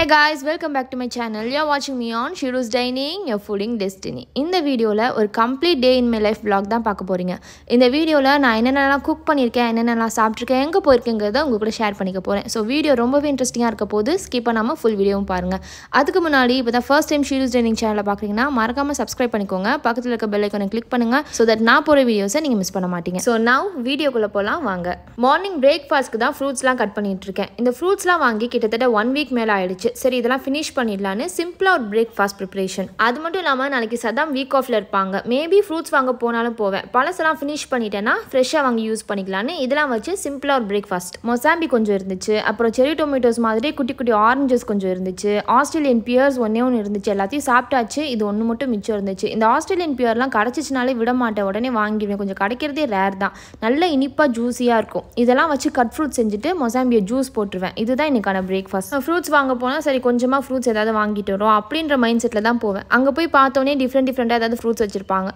Hey guys, welcome back to my channel. You're watching me on Shiru's Dining, your fooding destiny. இந்த வீடியோல ஒரு complete day in my life vlog தான் பார்க்க போறீங்க. இந்த வீடியோல நான் என்னென்னலாம் குக் பண்ணிருக்கேன், என்னென்னலாம் சாப்பிட்டிருக்கேன், எங்க போயிருக்கேங்கறத உங்க கூட ஷேர் பண்ணிக்க போறேன். சோ வீடியோ ரொம்பவே இன்ட்ரஸ்டிங்கா இருக்க போகுது. ஸ்கிப் பண்ணாம full வீடியோவும் பாருங்க. அதுக்கு முன்னாடி இப்போதான் first time Shiru's Dining channel பாக்குறீங்கன்னா மறக்காம subscribe பண்ணிக்கோங்க. பக்கத்துல இருக்க bell icon-ஐ click பண்ணுங்க so that நான் போற வீடியோஸை நீங்க மிஸ் பண்ண மாட்டீங்க. So now வீடியோக்குள்ள போலாம் வாங்க. மார்னிங் பிரேக்ஃபாஸ்ட்க்கு தான் ஃப்ரூட்ஸ்லாம் கட் பண்ணிட்டு இருக்கேன். இந்த ஃப்ரூட்ஸ்லாம் வாங்கி கிட்டத்தட்ட 1 week மேல ஆயிடுச்சு. சரி இதெல்லாம் finish பண்ணிடலாம்னு சிம்பிளா ஒரு பிரேக்ஃபாஸ்ட் ப்ரிப்பரேஷன். அது மட்டும் இல்லாம நாளைக்கு சதாம் வீக் ஆஃப்ல இருப்பாங்க. மேபி ஃப்ரூட்ஸ் வாங்க போனாலும் போவேன். பழசெல்லாம் finish பண்ணிட்டேன்னா ஃப்ரெஷ்ஷா வாங்கி யூஸ் பண்ணிக்கலாம்னு இதெல்லாம் வச்சு சிம்பிளா ஒரு பிரேக்ஃபாஸ்ட். மொசாம்பி கொஞ்சம் இருந்துச்சு, அப்புறம் செரி டொமேட்டோஸ் மாதிரி குட்டி குட்டி ஆரஞ்சஸ் கொஞ்சம் இருந்துச்சு, ஆஸ்திரேலியன் பியர்ஸ் ஒன்னே ஒன்று இருந்துச்சு. எல்லாத்தையும் சாப்பிட்டாச்சு. இது ஒன்று மட்டும் மிச்சம் இருந்துச்சு. இந்த ஆஸ்திரேலியன் பியர்லாம் கிடைச்சிச்சுனாலே விட மாட்டேன், உடனே வாங்கிடுவேன். கொஞ்சம் கிடைக்கிறதே ரேர் தான். நல்ல இனிப்பா ஜூஸியா இருக்கும். இதெல்லாம் வச்சு கட் ஃப்ரூட் செஞ்சுட்டு மொசாம்பியை ஜூஸ் போட்டுருவேன். இதுதான் இன்னைக்கான பிரேக்ஃபாஸ்ட். ஃப்ரூட்ஸ் வாங்க போனால் சரி கொஞ்சமாக ஃப்ரூட்ஸ் ஏதாவது வாங்கிட்டு வரும் அப்படின்ற மைண்ட் செட்டில் தான் போவேன். அங்கே போய் பார்த்தோன்னே டிஃப்ரெண்ட்டாக ஏதாவது ஃப்ரூட்ஸ் வச்சுருப்பாங்க.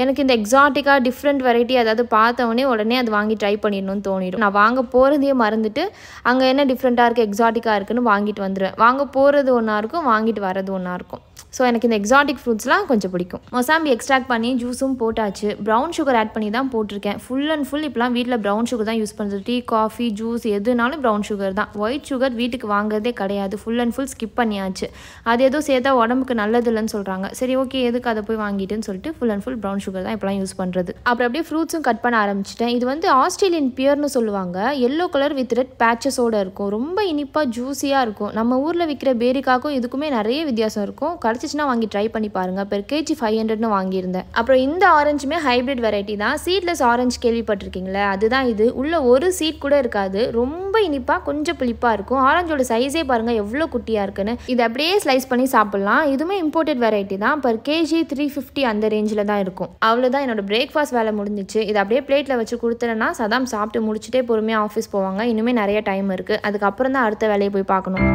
எனக்கு இந்த எக்ஸாட்டிக்காக டிஃப்ரெண்ட் வெரைட்டி ஏதாவது பார்த்தவொடனே உடனே அது வாங்கி ட்ரை பண்ணிடணும்னு தோணிடும். நான் வாங்க போகிறதையே மறந்துட்டு அங்கே என்ன டிஃப்ரெண்ட்டாக இருக்குது, எக்ஸாட்டிக்காக இருக்குன்னு வாங்கிட்டு வந்துடுவேன். வாங்க போகிறது ஒன்றா இருக்கும், வாங்கிட்டு வர்றது ஒன்றா இருக்கும். ஸோ எனக்கு இந்த எக்ஸாட்டிக் ஃப்ரூட்ஸ்லாம் கொஞ்சம் பிடிக்கும். மொசாம்பி எக்ஸ்ட்ராக்ட் பண்ணி ஜூஸும் போட்டாச்சு. ப்ரௌன் சுகர் ஆட் பண்ணி தான் போட்டிருக்கேன். ஃபுல் அண்ட் ஃபுல் இப்போலாம் வீட்டில் ப்ரௌன் சுகர் தான் யூஸ் பண்ணுறது. டீ, காஃபி, ஜூஸ் எதுனாலும் ப்ரௌன் சுகர் தான். ஒயிட் சுகர் வீட்டுக்கு வாங்குறதே கிடையாது. ஃபுல் அண்ட் ஃபுல் ஸ்கிப் பண்ணியாச்சு. அது ஏதோ சேர்த்தா உடம்புக்கு நல்லது இல்லைன்னு சொல்கிறாங்க. சரி ஓகே எதுக்கு அதை போய் வாங்கிட்டுன்னு சொல்லிட்டு full and full brown sugar தான் இப்போலாம் யூஸ் பண்ணுறது. அப்புறம் அப்படியே ஃப்ரூட்ஸும் கட் பண்ண ஆரம்பிச்சிட்டேன். இது வந்து ஆஸ்திரேலியன் பியர்னு சொல்லுவாங்க. எல்லோ கலர் வித் ரெட் பேச்சஸோடு இருக்கும். ரொம்ப இனிப்பாக ஜூஸியாக இருக்கும். நம்ம ஊரில் விற்கிற பேரிக்காக்கும் இதுக்குமே நிறைய வித்தியாசம் இருக்கும். கிடச்சிச்சின்னா வாங்கி ட்ரை பண்ணி பாருங்க. பெர் கேஜி 500ன்னு வாங்கியிருந்தேன். அப்புறம் இந்த ஆரஞ்சுமே ஹைபிரிட் வெரைட்டி தான். சீட்லெஸ் ஆரஞ்சு கேள்விப்பட்டிருக்கீங்களா? அதுதான் இது. உள்ள ஒரு சீட் கூட இருக்காது. ரொம்ப இனிப்பா கொஞ்சம் புளிப்பா இருக்கும். ஆரஞ்சோட சைஸே பாருங்க எவ்வளோ குட்டியா இருக்குன்னு. இது அப்படியே ஸ்லைஸ் பண்ணி சாப்பிடலாம். இதுவுமே இம்போர்ட்டட் வெரைட்டி தான். பெர் கேஜி 350 அந்த ரேஞ்சில் தான் இருக்கும். அவ்வளோதான் என்னோட பிரேக்ஃபாஸ்ட் வேலை முடிஞ்சிச்சு. இது அப்படியே பிளேட்டில் வச்சு கொடுத்துட்டேன்னா சதாம் சாப்பிட்டு முடிச்சுட்டே பொறுமையாக ஆஃபீஸ் போவாங்க. இன்னுமே நிறைய டைம் இருக்கு. அதுக்கப்புறம் தான் அடுத்த வேலையை போய் பார்க்கணும்.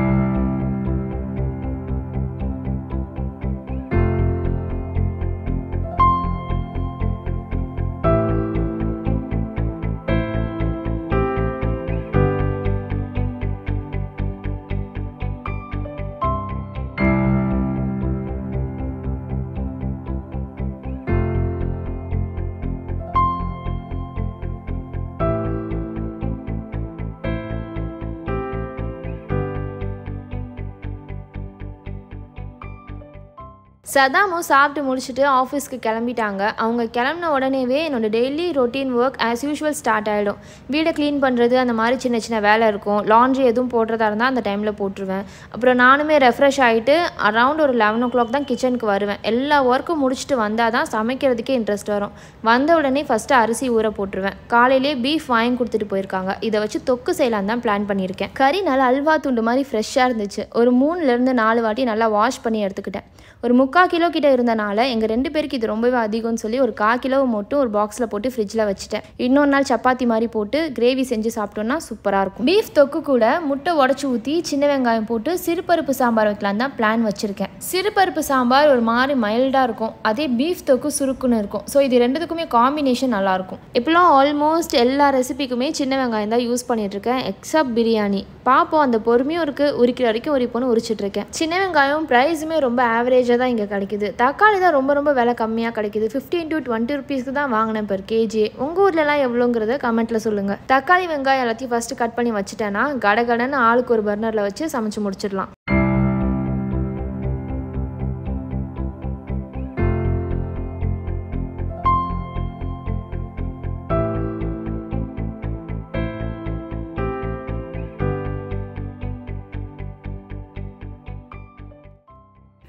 சதாமும் சாப்பிட்டு முடிச்சுட்டு ஆஃபீஸ்க்கு கிளம்பிட்டாங்க. அவங்க கிளம்பின உடனேவே என்னோடய daily routine work as usual start ஆகிடும். வீடை க்ளீன் பண்ணுறது அந்த மாதிரி சின்ன சின்ன வேலை இருக்கும். லாண்ட்ரி எதுவும் போடுறதா இருந்தால் அந்த டைமில் போட்டுருவேன். அப்புறம் நானுமே ரெஃப்ரெஷ் ஆகிட்டு அரவுண்ட் ஒரு 11 o'clock தான் கிச்சனுக்கு வருவேன். எல்லா ஒர்க்கும் முடிச்சுட்டு வந்தால் தான் சமைக்கிறதுக்கே இன்ட்ரெஸ்ட் வரும். வந்த உடனே ஃபஸ்ட்டு அரிசி ஊற போட்டுருவேன். காலையிலே பீஃப் வாங்கி கொடுத்துட்டு போயிருக்காங்க. இதை வச்சு தொக்கு செய்யலாம் தான் பிளான் பண்ணியிருக்கேன். கறி நல்லா அல்வா துண்டு மாதிரி ஃப்ரெஷ்ஷாக இருந்துச்சு. ஒரு 3லேருந்து 4 வாட்டி நல்லா வாஷ் பண்ணி எடுத்துக்கிட்டேன். ஒரு 3/4 கிலோ கிட்ட இருந்தனால எங்கள் 2 பேருக்கு இது ரொம்பவே அதிகம்னு சொல்லி ஒரு 1/4 கிலோ மட்டும் ஒரு பாக்ஸில் போட்டு ஃப்ரிட்ஜில் வச்சுட்டேன். இன்னொரு நாள் சப்பாத்தி மாதிரி போட்டு கிரேவி செஞ்சு சாப்பிட்டோன்னா சூப்பராக இருக்கும். பீஃப் தொக்கு கூட முட்டை உடச்சி ஊற்றி சின்ன வெங்காயம் போட்டு சிறுபருப்பு சாம்பார் வைக்கலாம் தான் பிளான் வச்சுருக்கேன். சிறுபருப்பு சாம்பார் ஒரு மாதிரி மைல்டாக இருக்கும். அதே பீஃப் தொக்கு சுருக்குன்னு இருக்கும். ஸோ இது ரெண்டுத்துக்குமே காம்பினேஷன் நல்லாயிருக்கும். இப்போலாம் ஆல்மோஸ்ட் எல்லா ரெசிபிக்குமே சின்ன வெங்காயம் தான் யூஸ் பண்ணிகிட்ருக்கேன் எக்ஸப்ட் பிரியாணி. பார்ப்போம் அந்த பொறுமையும் இருக்குது. உரிக்கிற வரைக்கும் உரிப்போன்னு உரிச்சிட்ருக்கேன். சின்ன வெங்காயம் ப்ரைஸுமே ரொம்ப ஆவரேஜாக தான் இங்கே கிடைக்குது. தக்காளி தான் ரொம்ப ரொம்ப விலை கம்மியாக கிடைக்குது. 15 to 20 rupeesக்கு தான் வாங்கினேன் பெர் கேஜி. உங்கள் ஊர்லலாம் எவ்வளோங்கிறத கமெண்ட்டில் சொல்லுங்கள். தக்காளி வெங்காயம் எல்லாத்தையும் ஃபஸ்ட்டு கட் பண்ணி வச்சுட்டேன்னா கடகடன்னு ஆளுக்கு ஒரு பர்னரில் வச்சு சமைச்சு முடிச்சிடலாம்.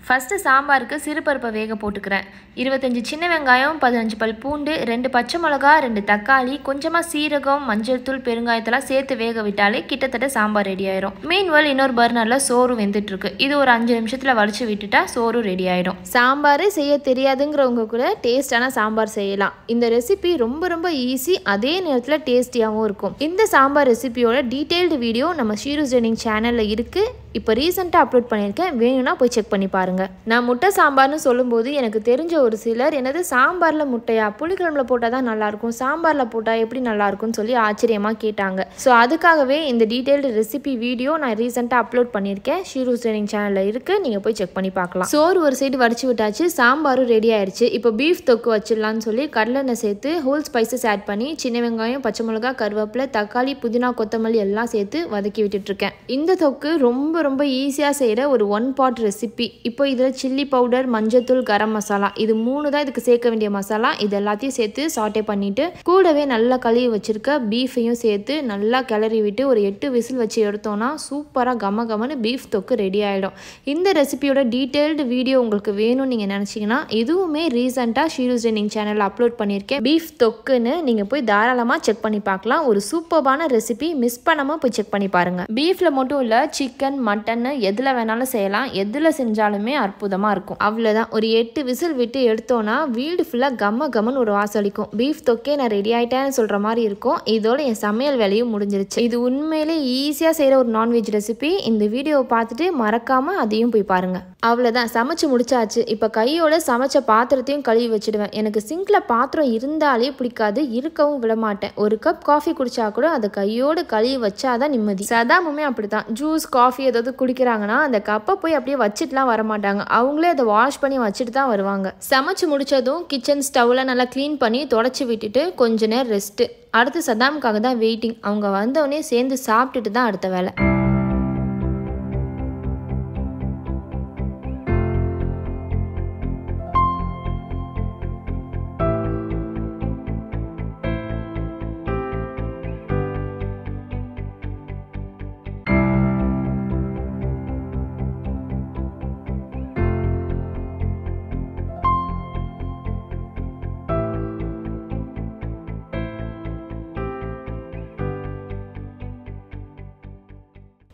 ஃபஸ்ட்டு சாம்பாருக்கு சிறுபருப்பை வேக போட்டுக்கிறேன். 25 சின்ன வெங்காயம், 15 பல் பூண்டு, 2 பச்சை மிளகா, 2 தக்காளி, கொஞ்சமாக சீரகம், மஞ்சள் தூள், பெருங்காயத்தெல்லாம் சேர்த்து வேக விட்டாலே கிட்டத்தட்ட சாம்பார் ரெடி ஆயிடும். மீன்வெல் இன்னொரு பர்னரில் சோறு வெந்துட்டுருக்கு. இது ஒரு 5 நிமிஷத்தில் வடித்து விட்டுட்டா சோறு ரெடி ஆகிடும். சாம்பார் செய்ய தெரியாதுங்கிறவங்க கூட டேஸ்டான சாம்பார் செய்யலாம். இந்த ரெசிபி ரொம்ப ரொம்ப ஈஸி, அதே நேரத்தில் டேஸ்டியாகவும் இருக்கும். இந்த சாம்பார் ரெசிபியோட டீட்டெயில்டு வீடியோ நம்ம ஷீருஸ் டைனிங் சேனலில் இருக்குது. இப்போ ரீசெண்டாக அப்லோட் பண்ணியிருக்கேன், வேணும்னா போய் செக் பண்ணி பாருங்கள். நான் முட்டை சாம்பார்னு சொல்லும்போது எனக்கு தெரிஞ்ச ஒரு சிலர் என்னது சாம்பாரில் முட்டையா, புளிக்குழம்புல போட்டால் தான் நல்லாயிருக்கும், சாம்பாரில் போட்டால் எப்படி நல்லாயிருக்கும்னு சொல்லி ஆச்சரியமாக கேட்டாங்க. ஸோ அதுக்காகவே இந்த டீட்டெயில்டு ரெசிபி வீடியோ நான் ரீசெண்டாக அப்லோட் பண்ணியிருக்கேன். ஷீரூஸ் டைனிங் சேனலில் இருக்குது, நீங்கள் போய் செக் பண்ணி பார்க்கலாம். சோறு ஒரு சைடு வடிச்சு விட்டாச்சு, சாம்பாரும் ரெடி ஆயிடுச்சு. இப்போ பீஃப் தொக்கு வச்சிடலான்னு சொல்லி கடலெண்ணெய் சேர்த்து ஹோல் ஸ்பைசஸ் ஆட் பண்ணி சின்ன வெங்காயம், பச்சை மிளகா, கருவேப்பிலை, தக்காளி, புதினா, கொத்தமல்லி எல்லாம் சேர்த்து வதக்கி விட்டுட்ருக்கேன். இந்த தொக்கு ரொம்ப ரொம்ப ஈஸியாக செய்கிற ஒரு 1 பாட் ரெசிபி. இப்போ இதில் சில்லி பவுடர், மஞ்சத்தூள், கரம் மசாலா இது 3 தான் இதுக்கு சேர்க்க வேண்டிய மசாலா. இது எல்லாத்தையும் சேர்த்து சாட்டே பண்ணிவிட்டு கூடவே நல்லா கழுவி வச்சுருக்க பீஃபையும் சேர்த்து நல்லா கிளறி விட்டு ஒரு 8 விசில் வச்சு எடுத்தோன்னா சூப்பராக கமன்னு பீஃப் தொக்கு ரெடி ஆகிடும். இந்த ரெசிபியோட டீட்டெயில்டு வீடியோ உங்களுக்கு வேணும்னு நீங்கள் நினச்சிங்கன்னா இதுவுமே ரீசெண்டாக ஷீரூஸ் டைனிங் சேனலில் அப்லோட் பண்ணியிருக்கேன். பீஃப் தொக்குன்னு நீங்கள் போய் தாராளமாக செக் பண்ணி பார்க்கலாம். ஒரு சூப்பரான ரெசிபி, மிஸ் பண்ணாமல் போய் செக் பண்ணி பாருங்கள். பீஃபில் மட்டும் இல்லை, சிக்கன், மட்டன் எதில் வேணாலும் செய்யலாம். எதில் செஞ்சாலுமே அற்புதமாக இருக்கும். அவ்வளோதான், ஒரு 8 விசில் விட்டு எடுத்தோன்னா வீடு ஃபுல்லாக கம்மன்னு ஒரு வாசலிக்கும். பீஃப் தொக்கே நான் ரெடி ஆகிட்டேன்னு சொல்கிற மாதிரி இருக்கும். இதோட என் சமையல் வேலையும் முடிஞ்சிருச்சு. இது உண்மையிலே ஈஸியாக செய்கிற ஒரு நான்வெஜ் ரெசிபி. இந்த வீடியோவை பார்த்துட்டு மறக்காமல் அதையும் போய் பாருங்கள். அவ்வளோதான், சமைச்சு முடிச்சாச்சு. இப்போ கையோட சமைச்ச பாத்திரத்தையும் கழுவி வச்சுடுவேன். எனக்கு சிங்கில் பாத்திரம் இருந்தாலே பிடிக்காது, இருக்கவும் விடமாட்டேன். ஒரு கப் காஃபி குடிச்சா கூட அதை கையோடு கழுவி வச்சாதான் நிம்மதி. சதாமுமே அப்படித்தான். ஜூஸ், காஃபி ஏதாவது குடிக்கிறாங்கன்னா அந்த கப்பை போய் அப்படியே வச்சுட்டுலாம் வரமாட்டாங்க. அவங்களே அதை வாஷ் பண்ணி வச்சுட்டு தான் வருவாங்க. சமைச்சு முடிச்சதும் கிச்சன் ஸ்டவ்வில் நல்லா க்ளீன் பண்ணி தொடச்சி விட்டுட்டு கொஞ்ச நேரம் ரெஸ்ட்டு. அடுத்து சதாமுக்காக தான் வெயிட்டிங். அவங்க வந்தவொடனே சேர்ந்து சாப்பிட்டுட்டு தான் அடுத்த வேலை.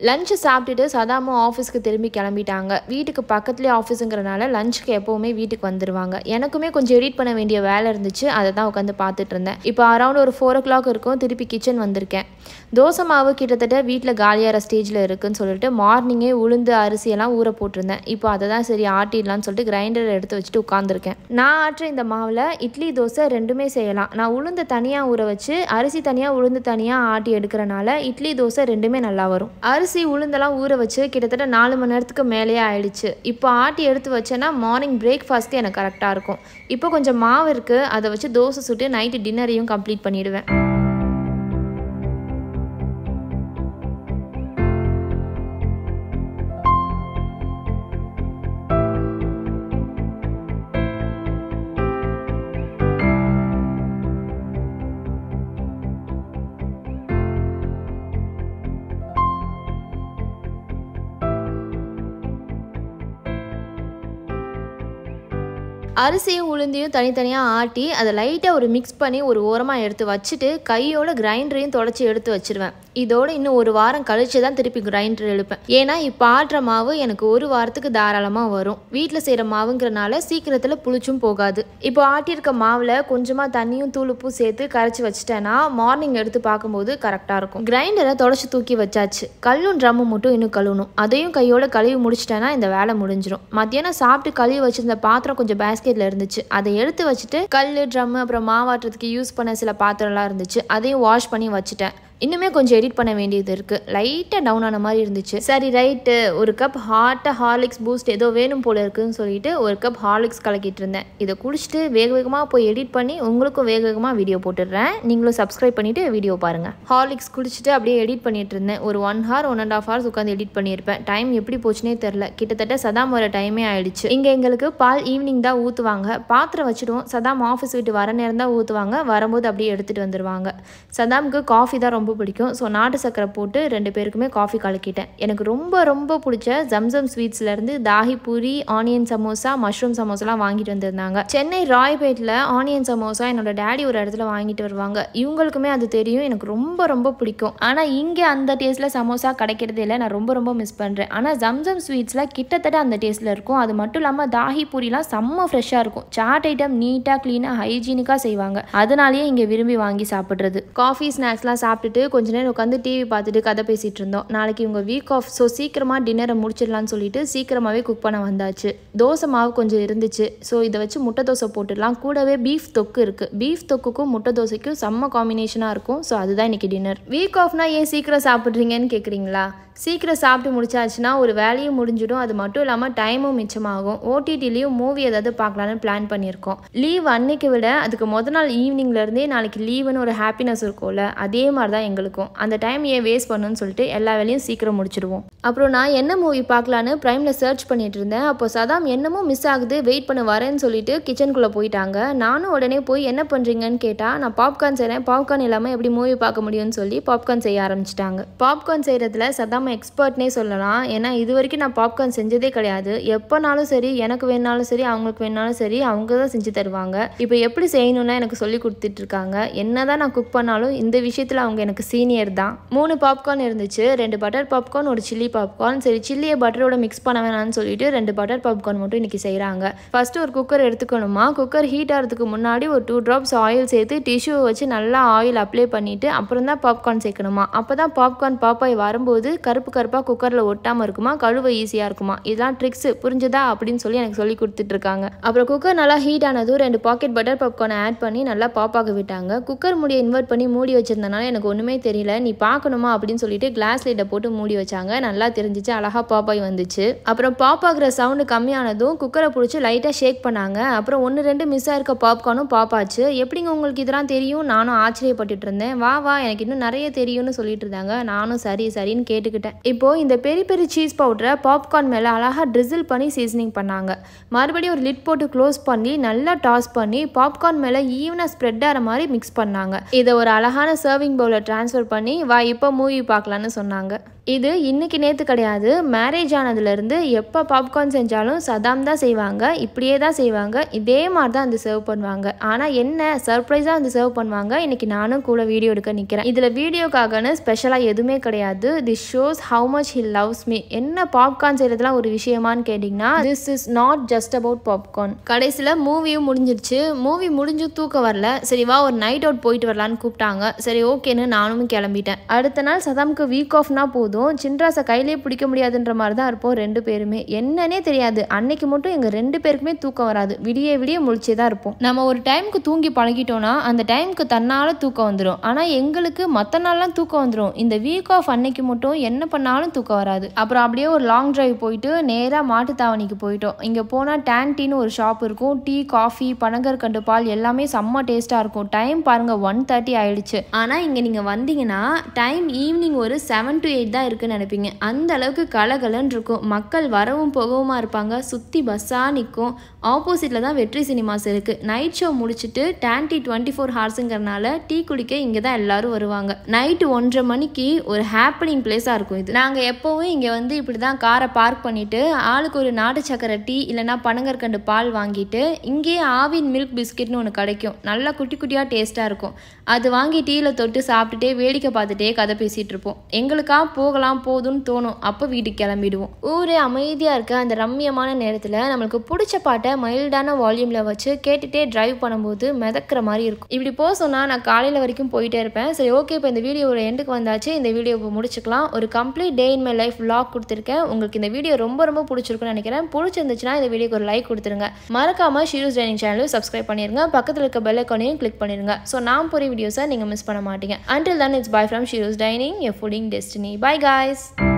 லஞ்சு சாப்பிட்டுட்டு சதாமும் ஆஃபீஸ்க்கு திரும்பி கிளம்பிட்டாங்க. வீட்டுக்கு பக்கத்துலேயே ஆஃபீஸுங்கிறனால லஞ்சுக்கு எப்போவுமே வீட்டுக்கு வந்துடுவாங்க. எனக்குமே கொஞ்சம் எடிட் பண்ண வேண்டிய வேலை இருந்துச்சு, அதை தான் உட்காந்து பார்த்துட்டு இருந்தேன். இப்போ அரௌண்ட் ஒரு 4 o'clock இருக்கும். திருப்பி கிச்சன் வந்திருக்கேன். தோசை மாவு கிட்டத்தட்ட வீட்டில் காலியாகிற ஸ்டேஜில் இருக்குதுன்னு சொல்லிட்டு மார்னிங்கே உளுந்து அரிசியெல்லாம் ஊற போட்டிருந்தேன். இப்போ அதை தான் சரி ஆட்டிடலான்னு சொல்லிட்டு கிரைண்டரை எடுத்து வச்சுட்டு உட்காந்துருக்கேன். நான் ஆட்டுற இந்த மாவில் இட்லி, தோசை ரெண்டுமே செய்யலாம். நான் உளுந்து தனியாக ஊற வச்சு அரிசி தனியாக உளுந்து தனியாக ஆட்டி எடுக்கிறனால இட்லி, தோசை ரெண்டுமே நல்லா வரும். அரிசி உளுந்தெல்லாம் ஊற வச்சு கிட்டத்தட்ட 4 மணி நேரத்துக்கு மேலேயே ஆயிடுச்சு. இப்போ ஆட்டி எடுத்து வச்சேன்னா மார்னிங் பிரேக்ஃபாஸ்ட்க்கு எனக்கு கரெக்டாக இருக்கும். இப்போ கொஞ்சம் மாவு இருக்குது, அதை வச்சு தோசை சுட்டு நைட்டு டின்னரையும் கம்ப்ளீட் பண்ணிடுவேன். அரிசியும் உளுந்தையும் தனித்தனியாக ஆட்டி அதை லைட்டாக ஒரு மிக்ஸ் பண்ணி ஒரு ஓரமாக எடுத்து வச்சுட்டு கையோட கிரைண்டரையும் தொடச்சி எடுத்து வச்சுருவேன். இதோட இன்னும் 1 வாரம் கழிச்சு தான் திருப்பி கிரைண்டர் எழுப்பேன். ஏன்னா இப்போ ஆட்டுற மாவு எனக்கு 1 வாரத்துக்கு தாராளமாக வரும். வீட்டில் செய்கிற மாவுங்கிறனால சீக்கிரத்தில் புளிச்சும் போகாது. இப்போ ஆட்டியிருக்க மாவில் கொஞ்சமாக தண்ணியும் தூளுப்பு சேர்த்து கரைச்சி வச்சுட்டேன்னா மார்னிங் எடுத்து பார்க்கும்போது கரெக்டாக இருக்கும். கிரைண்டரை தொடச்சி தூக்கி வச்சாச்சு. கல்லும் ட்ரம்மும் மட்டும் இன்னும் கழுவணும். அதையும் கையோட கழுவி முடிச்சிட்டேன்னா இந்த வேலை முடிஞ்சிடும். மத்தியானம் சாப்பிட்டு கழுவி வச்சிருந்த பாத்திரம் கொஞ்சம் பேஸ்கெட்டில் இருந்துச்சு. அதை எடுத்து வச்சுட்டு கல், ட்ரம்மு, அப்புறம் மாவாட்டுறதுக்கு யூஸ் பண்ண சில பாத்திரம்லாம் இருந்துச்சு. அதையும் வாஷ் பண்ணி வச்சுட்டேன். இன்னுமே கொஞ்சம் எடிட் பண்ண வேண்டியது இருக்குது. லைட்டாக டவுன் ஆன மாதிரி இருந்துச்சு. சரி ரைட்டு, ஒரு கப் ஹாட்டாக ஹார்லிக்ஸ் பூஸ்ட் ஏதோ வேணும் போல இருக்குதுன்னு சொல்லிட்டு ஒரு கப் ஹார்லிக்ஸ் கலக்கிட்டு இருந்தேன். இதை குடிச்சிட்டு வேகமாக போய் எடிட் பண்ணி உங்களுக்கும் வேகமாக வீடியோ போட்டுடுறேன். நீங்களும் சப்ஸ்கிரைப் பண்ணிவிட்டு வீடியோ பாருங்கள். ஹார்லிக்ஸ் குடிச்சிட்டு அப்படியே எடிட் பண்ணிட்டு இருந்தேன். ஒரு 1 hour 1.5 hours உட்காந்து எடிட் பண்ணியிருப்பேன். டைம் எப்படி போச்சுனே தெரில. கிட்டத்தட்ட சதாம் வர டைமே ஆயிடுச்சு. இங்கே எங்களுக்கு பால் ஈவினிங் தான் ஊற்றுவாங்க. பாத்திரம் வச்சுடுவோம். சதாம் ஆஃபீஸ் விட்டு வர நேரம் தான் ஊற்றுவாங்க. வரும்போது அப்படியே எடுத்துகிட்டு வந்துடுவாங்க. சதாமுக்கு காஃபி தான் ரொம்ப பிடிக்கும். ஸோ நாட்டு சக்கரை போட்டு 2 பேருக்குமே காஃபி கலக்கிட்டேன். எனக்கு ரொம்ப ரொம்ப பிடிச்ச ஜம்சம் ஸ்வீட்ஸ்லேருந்து தாஹி பூரி, ஆனியன் சமோசா, மஷ்ரூம் சமோசாலாம் வாங்கிட்டு வந்திருந்தாங்க. சென்னை ராய்பேட்டில் ஆனியன் சமோசா என்னோட டேடி ஒரு இடத்துல வாங்கிட்டு வருவாங்க. இவங்களுக்குமே அது தெரியும். எனக்கு ரொம்ப ரொம்ப பிடிக்கும். ஆனால் இங்கே அந்த டேஸ்ட்டில் சமோசா கிடைக்கிறதே இல்லை. நான் ரொம்ப ரொம்ப மிஸ் பண்ணுறேன். ஆனால் ஜம்சம் ஸ்வீட்ஸில் கிட்டத்தட்ட அந்த டேஸ்ட்டில் இருக்கும். அது மட்டும் இல்லாமல் தாஹி பூரிலாம் செம்ம ஃப்ரெஷ்ஷாக இருக்கும். சாட் ஐட்டம் நீட்டாக க்ளீனாக ஹைஜீனிக்காக செய்வாங்க. அதனாலேயே இங்கே விரும்பி வாங்கி சாப்பிட்றது. காஃபி ஸ்நாக்ஸ்லாம் சாப்பிட்டுட்டு சாப்பிட்டுட்டு கொஞ்ச நேரம் உட்காந்து டிவி பார்த்துட்டு கதை பேசிகிட்டு இருந்தோம். நாளைக்கு இவங்க வீக் ஆஃப், ஸோ சீக்கிரமாக டின்னரை முடிச்சிடலான்னு சொல்லிட்டு சீக்கிரமாகவே குக் பண்ண வந்தாச்சு. தோசை மாவு கொஞ்சம் இருந்துச்சு, ஸோ இதை வச்சு முட்டை தோசை போட்டுடலாம். கூடவே பீஃப் தொக்கு இருக்குது. பீஃப் தொக்குக்கும் முட்டை தோசைக்கும் செம்ம காம்பினேஷனாக இருக்கும். ஸோ அதுதான் இன்றைக்கி டின்னர். வீக் ஆஃப்னா ஏன் சீக்கிரம் சாப்பிட்றீங்கன்னு கேட்குறீங்களா? சீக்கிரம் சாப்பிட்டு முடிச்சாச்சுன்னா ஒரு வேலையும் முடிஞ்சிடும். அது மட்டும் இல்லாமல் டைமும் மிச்சமாகும். ஓடிடிலையும் மூவி ஏதாவது பார்க்கலான்னு பிளான் பண்ணியிருக்கோம். லீவ் அன்னைக்கு விட அதுக்கு முதல் நாள் ஈவினிங்லேருந்தே நாளைக்கு லீவுன்னு ஒரு ஹாப்பினஸ் இருக்கும்ல, அதே மாதிரி தான் எங்களுக்கும். அந்த டைம் ஏன் வேஸ்ட் பண்ணணும்னு சொல்லிட்டு எல்லா வேலையும் சீக்கிரம் முடிச்சிடுவோம். அப்புறம் நான் என்ன மூவி பார்க்கலான்னு ப்ரைமில் சர்ச் பண்ணிட்டு இருந்தேன். அப்போ சதாம் என்னமோ மிஸ் ஆகுது, வெயிட் பண்ண வரேன்னு சொல்லிட்டு கிச்சனுக்குள்ளே போயிட்டாங்க. நானும் உடனே போய் என்ன பண்ணுறீங்கன்னு கேட்டால், நான் பாப்கார்ன் செய்கிறேன், பாப்கார்ன் இல்லாமல் எப்படி மூவி பார்க்க முடியும்னு சொல்லி பாப்கார்ன் செய்ய ஆரம்பிச்சிட்டாங்க. பாப்கார்ன் செய்கிறதுல சதாம் எக்ஸ்பர்ட்னே சொல்லலாம். ஏன்னா இது வரைக்கும் நான் பாப்கார்ன் செஞ்சதே கிடையாது. எப்போனாலும் சரி, எனக்கு வேணாலும் சரி, அவங்களுக்கு வேணாலும் சரி, அவங்க தான் செஞ்சு தருவாங்க. இப்போ எப்படி செய்யணும்னா எனக்கு சொல்லி கொடுத்துட்டு இருக்காங்க. என்னதான் நான் குக் பண்ணாலும் இந்த விஷயத்தில் அவங்க எனக்கு சீனியர் தான். 3 பாப்கார்ன் இருந்துச்சு. 2 பட்டர் பாப்கார்ன், ஒரு சில்லி பாப்கார்ன். சரி, சில்லியை பட்டரோட மிக்ஸ் பண்ண வேணாம்னு சொல்லிட்டு 2 பட்டர் பாப்கார்ன் மட்டும் இன்னைக்கு செய்கிறாங்க. ஃபர்ஸ்ட் ஒரு குக்கர் எடுத்துக்கணுமா. குக்கர் ஹீட் ஆகிறதுக்கு முன்னாடி ஒரு 2 drops ஆயில் சேர்த்து டிஷ்யூ வச்சு நல்லா ஆயில் அப்ளை பண்ணிட்டு அப்புறம் தான் பாப்கார்ன் சேர்க்கணுமா. அப்போ தான் பாப்கார்ன் பாப்பாய் வரும்போது கருப்பு கருப்பாக குக்கரில் ஒட்டாமல் இருக்குமா, கழுவ ஈஸியாக இருக்குமா. இதெல்லாம் ட்ரிக்ஸ் புரிஞ்சுதா அப்படின்னு சொல்லி எனக்கு சொல்லி கொடுத்துட்டு இருக்காங்க. அப்புறம் குக்கர் நல்லா ஹீட் ஆனதும் 2 பாக்கெட் பட்டர் பாப்கார்னை ஆட் பண்ணி நல்லா பாப்பாக விட்டாங்க. குக்கர் மூடியை இன்வெர்ட் பண்ணி மூடி வச்சிருந்தனால எனக்கு ஒன்றுமே தெரியல. நீ பார்க்கணுமா அப்படின்னு சொல்லிட்டு கிளாஸ் லைட்டை போட்டு மூடி வச்சாங்க. நல்லா தெரிஞ்சிச்சு, அழகாக பாப்பாய் வந்துச்சு. அப்புறம் பாப்பாகிற சவுண்டு கம்மியானதும் குக்கரை பிடிச்சி லைட்டாக ஷேக் பண்ணாங்க. அப்புறம் 1-2 மிஸ் ஆயிருக்க பாப்கார்னும் பாப்பாச்சு. எப்படிங்க உங்களுக்கு இதெல்லாம் தெரியும்? நானும் ஆச்சரியப்பட்டுட்டு இருந்தேன். வா வா, எனக்கு இன்னும் நிறைய தெரியும்னு சொல்லிட்டு இருந்தாங்க. நானும் சரி சரின்னு கேட்டுக்கிட்டேன். இப்போ இந்த பெரிய பெரிய சீஸ் பவுடரை பாப்கார்ன் மேலே அழகாக ட்ரிசில் பண்ணி சீசனிங் பண்ணாங்க. மறுபடியும் ஒரு லிட் போட்டு க்ளோஸ் பண்ணி நல்லா டாஸ் பண்ணி பாப்கார்ன் மேலே ஈவனாக ஸ்ப்ரெட் ஆகிற மாதிரி மிக்ஸ் பண்ணாங்க. இதை ஒரு அழகான சர்விங் பவுலில் ட்ரான்ஸ்ஃபர் பண்ணி வா இப்போ மூவி பார்க்கலான்னு சொன்னாங்க. இது இன்னைக்கு நேற்று கிடையாது. மேரேஜ் ஆனதுலேருந்து எப்போ பாப்கார்ன் செஞ்சாலும் சதாம் தான் செய்வாங்க. இப்படியே தான் செய்வாங்க. இதே மாதிரி தான் வந்து சர்வ் பண்ணுவாங்க. ஆனால் என்ன சர்ப்ரைஸாக வந்து சர்வ் பண்ணுவாங்க. இன்னைக்கு நானும் கூட வீடியோ எடுக்க நிற்கிறேன். இதில் வீடியோக்காகன்னு ஸ்பெஷலாக எதுவுமே கிடையாது. This shows how much he loves me. என்ன பாப்கார்ன் செய்கிறதுலாம் ஒரு விஷயமானு கேட்டிங்கன்னா, this is not just about popcorn. கடைசியில் மூவியும் முடிஞ்சிருச்சு. மூவி முடிஞ்சு தூக்கம் வரல. சரி வா ஒரு நைட் அவுட் போயிட்டு வரலான்னு கூப்பிட்டாங்க. சரி ஓகேன்னு நானும் கிளம்பிட்டேன். அடுத்த நாள் சதாம்க்கு வீக் ஆஃப்னா போதும், சின்ராசை கையிலே பிடிக்க முடியாதுன்ற மாதிரி தான் இருப்போம் 2 பேருமே. என்னன்னே தெரியாது. அன்னைக்கு மட்டும் எங்கள் 2 பேருக்குமே தூக்கம் வராது. விடிய விடிய முழிச்சே தான் இருப்போம். நம்ம ஒரு டைமுக்கு தூங்கி பழகிட்டோம்னா அந்த டைமுக்கு தன்னால் தூக்கம் வந்துடும். ஆனால் எங்களுக்கு மற்ற நாள்லாம் தூக்கம் வந்துடும். இந்த வீக் ஆஃப் அன்னைக்கு மட்டும் என்ன பண்ணாலும் தூக்கம் வராது. அப்புறம் அப்படியே ஒரு லாங் டிரைவ் போயிட்டு நேராக மாட்டுத்தாவணிக்கு போயிட்டோம். இங்கே போனால் டேன்டின்னு ஒரு ஷாப் இருக்கும். டீ, காஃபி, பனங்கற்கண்டு பால் எல்லாமே செம்ம டேஸ்ட்டாக இருக்கும். டைம் பாருங்கள் 1:30 ஆயிடுச்சு. ஆனால் இங்கே நீங்கள் வந்தீங்கன்னா டைம் ஈவினிங் ஒரு 7 to 8 தான் இருக்குன்னு நினைப்பீங்க. அந்த அளவுக்கு கலகலன்னு இருக்கும். மக்கள் வரவும் போகவுமா இருப்பாங்க. சுற்றி பஸ்ஸாக நிற்கும். ஆப்போசிட்டில் தான் வெற்றி சினிமாஸ் இருக்குது. நைட் ஷோ முடிச்சுட்டு டேன்டி 24 ஹார்ஸுங்கிறனால டீ குடிக்க இங்கே தான் எல்லாரும் வருவாங்க. நைட்டு 1:30 மணிக்கு ஒரு ஹாப்பனிங் பிளேஸாக இருக்கும் இது. நாங்கள் எப்போவும் இங்கே வந்து இப்படி தான் காரை பார்க் பண்ணிவிட்டு ஆளுக்கு ஒரு நாட்டு சக்கரை டீ இல்லைனா பனங்கற்கண்டு பால் வாங்கிட்டு இங்கேயே ஆவின் மில்க் பிஸ்கெட்னு ஒன்று கிடைக்கும். நல்லா குட்டி குட்டியாக டேஸ்ட்டாக இருக்கும். அது வாங்கி டீயில் தொட்டு சாப்பிட்டுட்டே வேடிக்கை பார்த்துட்டே கதை பேசிகிட்டு இருப்போம். எங்களுக்கா போகலாம் போதும்னு தோணும். அப்போ வீட்டுக்கு கிளம்பிடுவோம். ஊரே அமைதியாக இருக்க அந்த ரம்மியமான நேரத்தில் நம்மளுக்கு பிடிச்ச பாட்டை மைல்டான வால்யூமில் வச்சு கேட்டுகிட்டே டிரைவ் பண்ணும்போது மிதக்கிற மாதிரி இருக்கும். இப்படி போக சொன்னால் நான் காலையில் வரைக்கும் போயிட்டே இருப்பேன். சரி ஓகே, இப்போ இந்த வீடியோவோட எண்டுக்கு வந்தாச்சு. இந்த வீடியோவை முடிச்சுக்கலாம். ஒரு complete day in my life vlog கொடுத்துருக்கேன். உங்களுக்கு இந்த வீடியோ ரொம்ப ரொம்ப பிடிச்சிருக்குன்னு நினைக்கிறேன். பிடிச்சிருந்துச்சுன்னா இந்த வீடியோக்கு ஒரு லைக் கொடுத்துருங்க. மறக்காமல் ஷீரோஸ் டைனிங் சேனலும் சப்ஸ்கிரைப் பண்ணிருங்க. பக்கத்தில் இருக்க பெல் ஐகானையும் கிளிக் பண்ணிருங்க. ஸோ நான் போகிற வீடியோஸை நீங்கள் மிஸ் பண்ண மாட்டீங்க. Until then, it's bye from Shiro's Dining, your fooding destiny. Bye guys.